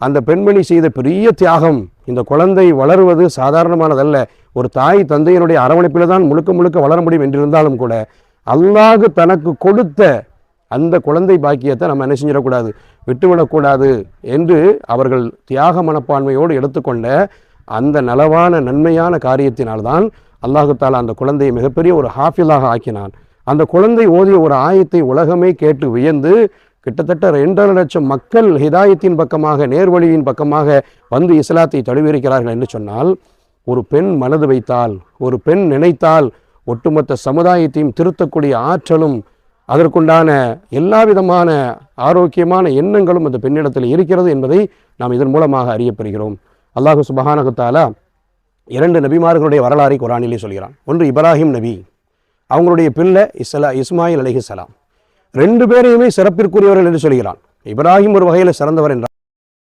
அந்த பெண்மணி செய்த பெரிய தியாகம். இந்த குழந்தை வளருவது சாதாரணமானதல்ல. ஒரு தாய் தந்தையினுடைய அரவணைப்பில் தான் முழுக்க முழுக்க வளர முடியும் என்றிருந்தாலும் கூட அல்லாஹ் தனக்கு கொடுத்த அந்த குழந்தை பாக்கியத்தை நம்ம என்ன செஞ்சிடக்கூடாது, விட்டுவிடக்கூடாது என்று அவர்கள் தியாக மனப்பான்மையோடு எடுத்துக்கொண்ட அந்த நலவான நன்மையான காரியத்தினால்தான் அல்லாஹு தாலா அந்த குழந்தையை மிகப்பெரிய ஒரு ஹாஃபிலாக ஆக்கினான். அந்த குழந்தை ஓதிய ஒரு ஆயத்தை உலகமே கேட்டு வியந்து கிட்டத்தட்ட 2.5 லட்சம் மக்கள் ஹிதாயத்தின் பக்கமாக, நேர்வழியின் பக்கமாக வந்து இஸ்லாத்தை தழுவியிருக்கிறார்கள் என்று சொன்னால், ஒரு பெண் மனது வைத்தால், ஒரு பெண் நினைத்தால் ஒட்டுமொத்த சமுதாயத்தையும் திருத்தக்கூடிய ஆற்றலும் அதற்குண்டான எல்லா விதமான ஆரோக்கியமான எண்ணங்களும் அந்த பெண்ணிடத்தில் இருக்கிறது என்பதை நாம் இதன் மூலமாக அறியப்பெறுகிறோம். அல்லாஹு சுப்ஹானஹு தஆலா 2 நபிமார்களுடைய வரலாறை குர்ஆனிலே சொல்கிறான். ஒன்று இப்ராஹிம் நபி, அவங்களுடைய பிள்ளை இஸ்மாயில் அலைஹிஸ்ஸலாம். 2 பேரையுமே சிறப்பிற்குரியவர்கள் என்று சொல்கிறான். இப்ராஹிம் ஒரு வகையில் சிறந்தவர் என்றார்.